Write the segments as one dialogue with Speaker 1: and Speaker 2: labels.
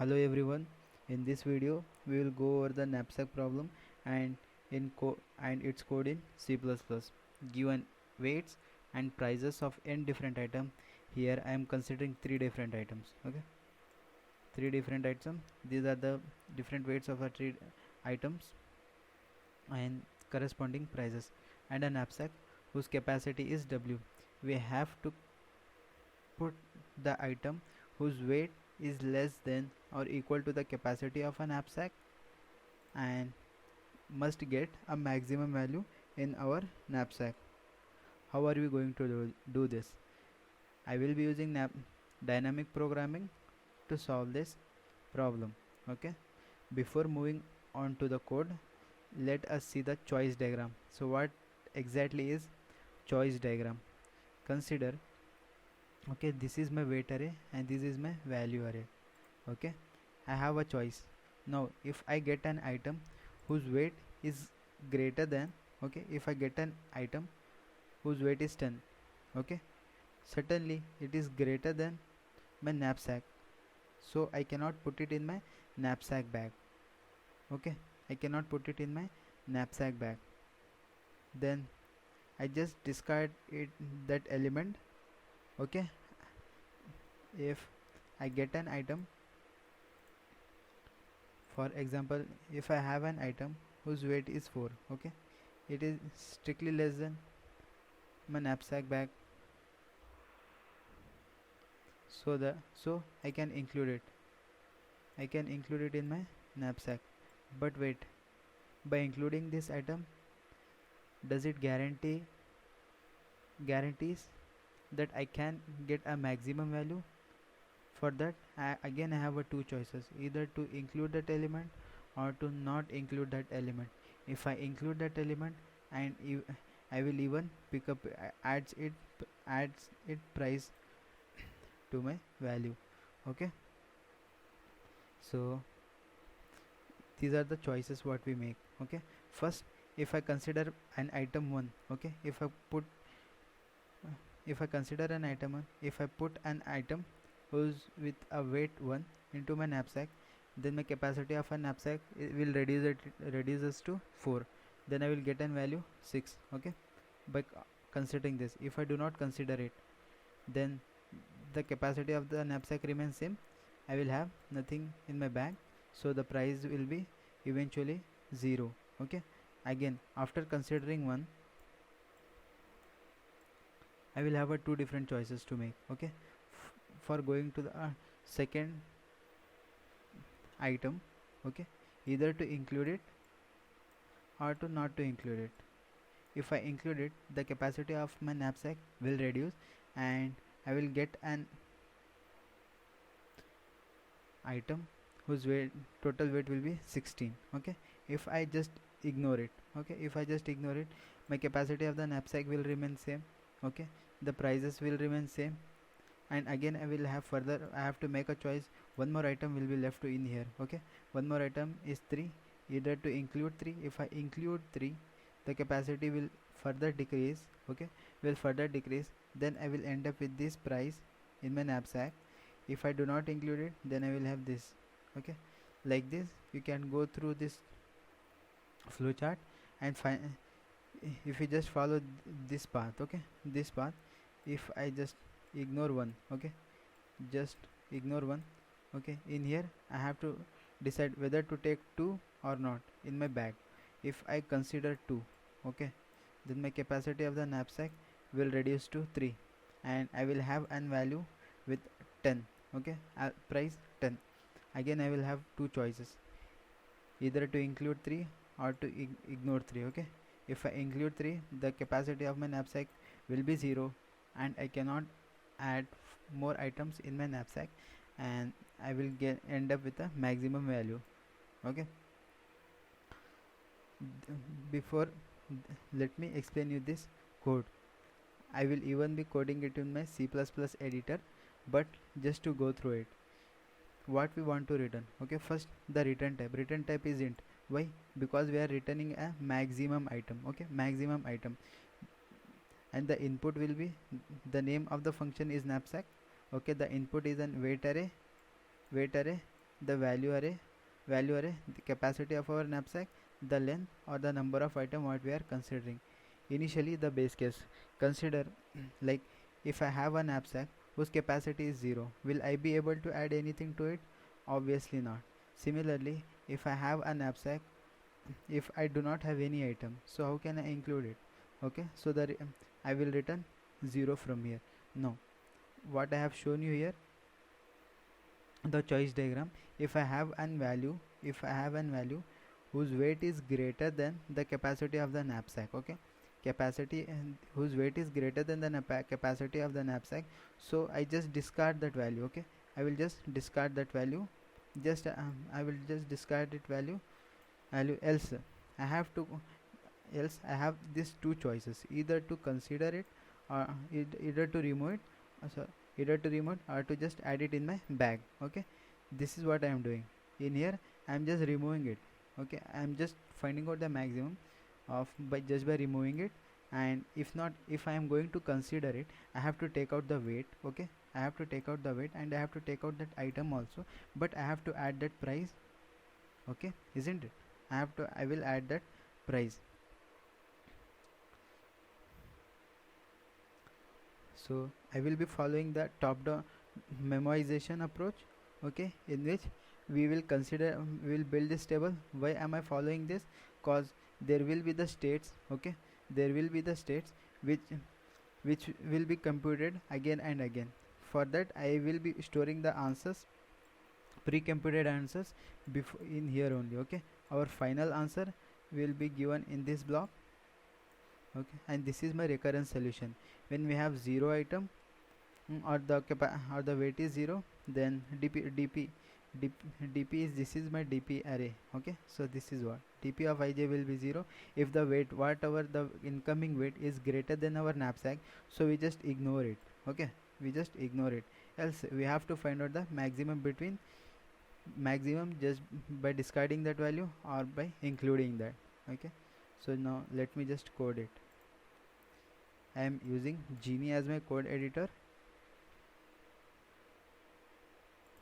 Speaker 1: Hello everyone. In this video, we will go over the knapsack problem and its code in C++. Given weights and prices of n different items. Here I am considering three different items. Okay, three different items. These are the different weights of the three items and corresponding prices, and a knapsack whose capacity is W. We have to put the item whose weight is less than or equal to the capacity of a knapsack and must get a maximum value in our knapsack. How are we going to do this? I will be using dynamic programming to solve this problem. Okay, before moving on to the code, let us see the choice diagram. So what exactly is choice diagram? Consider, okay, this is my weight array and this is my value array. Okay, I have a choice. Now if I get an item whose weight is greater than, okay, if I get an item whose weight is 10, okay, certainly it is greater than my knapsack, so I cannot put it in my knapsack bag. Okay, I cannot put it in my knapsack bag. Then I just discard it, that element. Okay, if I get an item, for example, if I have an item whose weight is 4, okay, it is strictly less than my knapsack bag, so I can include it. I can include it in my knapsack. But wait, by including this item, does it guarantees that I can get a maximum value? For that, again I have two choices, either to include that element or to not include that element. If I include that element, and I will even pick up adds it price to my value. Okay, so these are the choices what we make. Okay, first, if I consider an item 1, okay, if I consider an item 1, if I put an item who's with a weight 1 into my knapsack, then my capacity of a knapsack will reduces to 4. Then I will get an value 6. Okay, by considering this. If I do not consider it, then the capacity of the knapsack remains same. I will have nothing in my bag, so the price will be eventually 0. Okay, again after considering one, I will have two different choices to make. Okay, for going to the second item, okay, either to include it or to not to include it. If I include it, the capacity of my knapsack will reduce and I will get an item whose total weight will be 16. Okay, if I just ignore it, okay, if I just ignore it, my capacity of the knapsack will remain same. Okay, the prices will remain same, and again I will have further, I have to make a choice. One more item will be left to in here. Okay, one more item is 3, either to include 3. If I include 3, the capacity will further decrease. Okay, will further decrease, then I will end up with this price in my knapsack. If I do not include it, then I will have this. Okay, like this you can go through this flowchart and find, if you just follow this path. Okay, this path, if I just ignore one, okay, just ignore one. Okay, in here I have to decide whether to take 2 or not in my bag. If I consider 2, okay, then my capacity of the knapsack will reduce to 3 and I will have an value with 10. Okay, price 10. Again I will have two choices, either to include 3 or to ignore 3. Okay, if I include 3, the capacity of my knapsack will be 0 and I cannot add more items in my knapsack and I will end up with a maximum value. Okay, before let me explain you this code. I will even be coding it in my C++ editor, but just to go through it, what we want to return. Okay, first the return type is int. Why? Because we are returning a maximum item. Okay, maximum item, and the input will be, the name of the function is knapsack. Okay, the input is an weight array, the value array, the capacity of our knapsack, the length or the number of item what we are considering. Initially the base case, consider like if I have a knapsack whose capacity is 0, will I be able to add anything to it? Obviously not. Similarly, if I have a knapsack, if I do not have any item, so how can I include it? Okay, so I will return 0 from here. No, what I have shown you here, the choice diagram, if I have an value, whose weight is greater than the capacity of the knapsack, okay, capacity and whose weight is greater than the capacity of the knapsack, so I just discard that value. Okay, I will just discard that value, just I will just discard it value else I have to else I have these two choices, either to consider it or either to remove it, so either to remove it or to just add it in my bag. Okay, this is what I am doing. In here I am just removing it. Okay, I am just finding out the maximum of by removing it. And if I am going to consider it, I have to take out the weight. Okay, I have to take out the weight and I have to take out that item also, but I have to add that price. Okay, isn't it? I will add that price. So I will be following the top down memoization approach. Okay, in which we will build this table. Why am I following this? Cause there will be the states. Okay, there will be the states which will be computed again and again. For that I will be storing the answers, pre-computed answers, before in here only. Okay, our final answer will be given in this block. Okay, and this is my recurrence solution. When we have 0 item, or the weight is 0, then dp is, this is my dp array. Okay, so this is what dp of ij will be 0 if the weight, whatever the incoming weight, is greater than our knapsack, so we just ignore it. Okay, we just ignore it, else we have to find out the maximum just by discarding that value or by including that. Okay, so now let me just code it. I am using Genie as my code editor.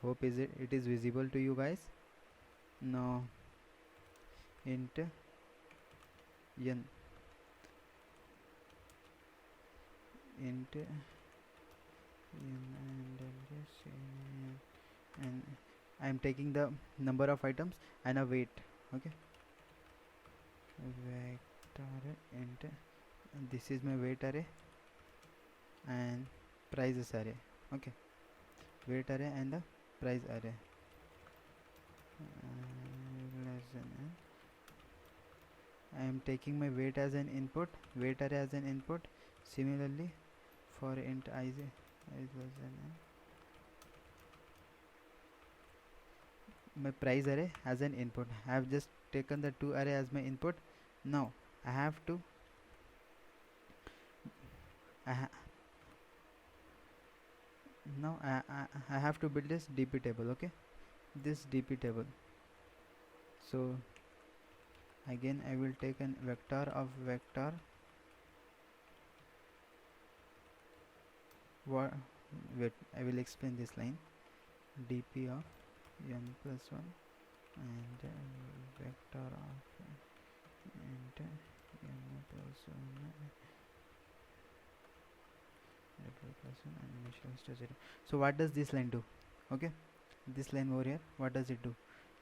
Speaker 1: Hope it is visible to you guys. Now int n, int n, and I am taking the number of items and a weight. Okay, vector int, and this is my weight array and prices array. Okay, weight array and the price array. I am taking my weight as an input, weight array as an input. Similarly for int ij my price array as an input. I have just taken the two array as my input. Now I have to I have to build this dp table. Okay, this dp table. So again I will take an vector of vector what wait, I will explain this line, dp of n plus 1 and vector of int n plus 1 and initial state 0. So what does this line do? Okay, this line over here, what does it do?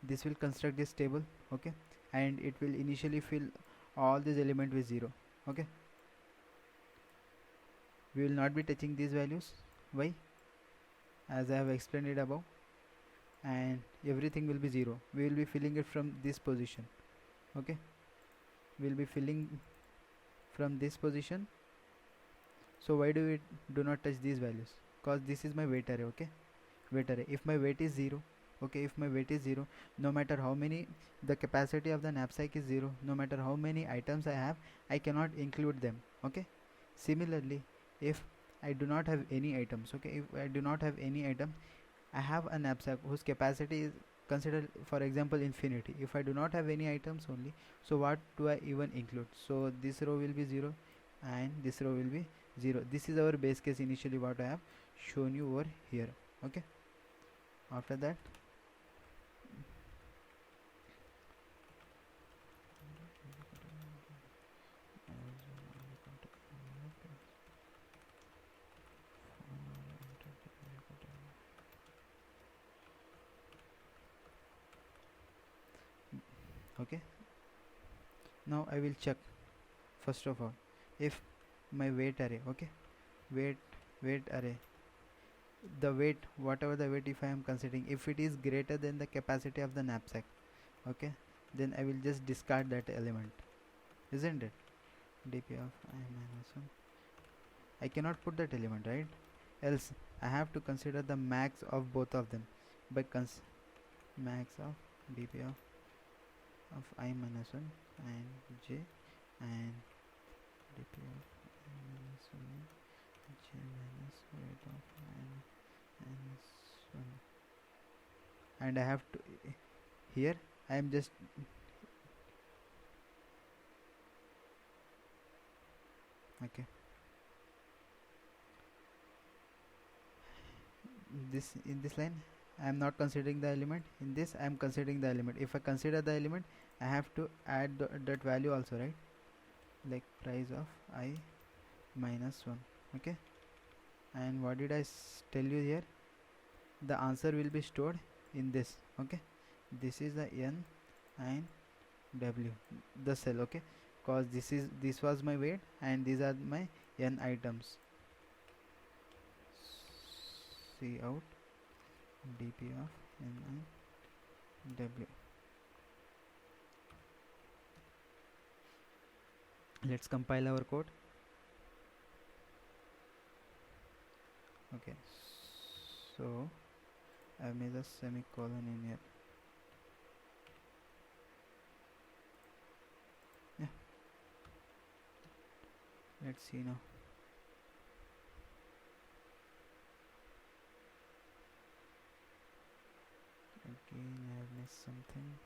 Speaker 1: This will construct this table. Okay, and it will initially fill all these element with 0. Okay, we will not be touching these values. Why? As I have explained it above, and everything will be 0. We will be filling it from this position. Okay, we will be filling from this position. So why do we do not touch these values? Cause this is my weight array. Okay, weight array. If my weight is 0, okay, if my weight is 0, no matter how many, the capacity of the knapsack is 0, no matter how many items I have, I cannot include them. Okay, similarly if I do not have any items, okay, if I do not have any item, I have a knapsack whose capacity is considered, for example, infinity. If I do not have any items only, so what do I even include? So this row will be 0 and this row will be 0. This is our base case initially what I have shown you over here. Okay, after that Okay, now I will check first of all if my weight array, okay, weight array, the weight, whatever the weight, if I am considering, if it is greater than the capacity of the knapsack, okay, then I will just discard that element, isn't it? dp of I minus 1, I cannot put that element, right? Else I have to consider the max of both of them by max of dp of I minus 1 and j, and dp of I minus 1 j minus weight of I minus 1, and I have to, here I am just, okay, this, in this line I am not considering the element, in this I am considering the element. If I consider the element, I have to add that value also, right? Like price of I minus 1, okay. And what did I tell you here? The answer will be stored in this, okay. This is the n and w, the cell, okay, cause this was my weight and these are my n items. See out dp of n and w. Let's compile our code. Okay, so I made a semicolon in here. Yeah, let's see now. Again I have missed something.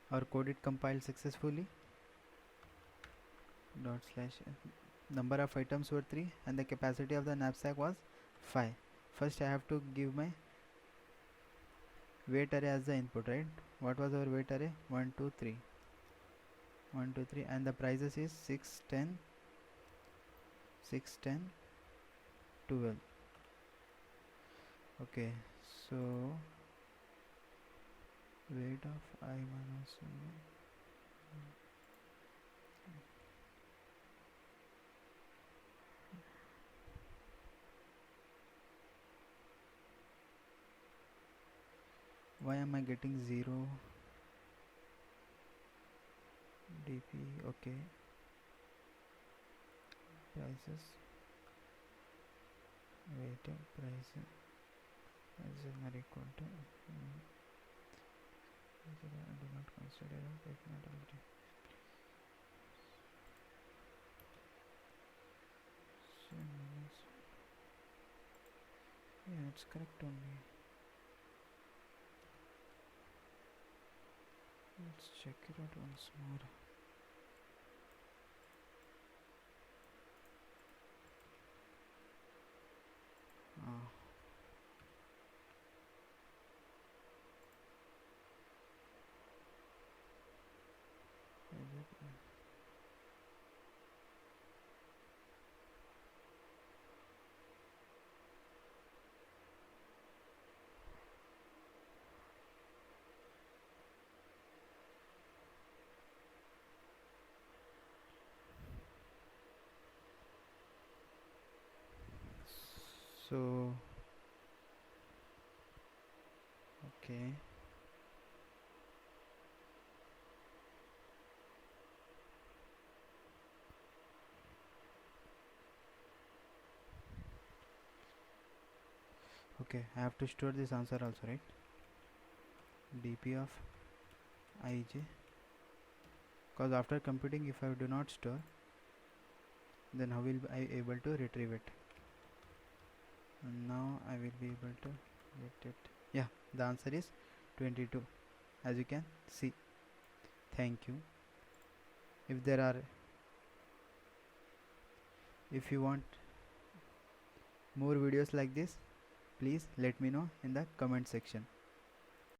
Speaker 1: Our code it compiled successfully. Dot slash number of items were 3 and the capacity of the knapsack was 5. First I have to give my weight array as the input, right? What was our weight array? 1 2 3, 1 2 3, and the prices is 6 10 6 10 12. Okay, so weight of I minus 1. Why am I getting 0? dp, okay, prices, weight of price is not equal to do not consider if not already. So minus, yeah, it's correct only. Let's check it out once more. Ah, is it? So okay, okay, I have to store this answer also, right? dp of ij, because after computing if I do not store, then how will I able to retrieve it? And now I will be able to get it. Yeah, the answer is 22, as you can see. Thank you. If there are, if you want more videos like this, please let me know in the comment section.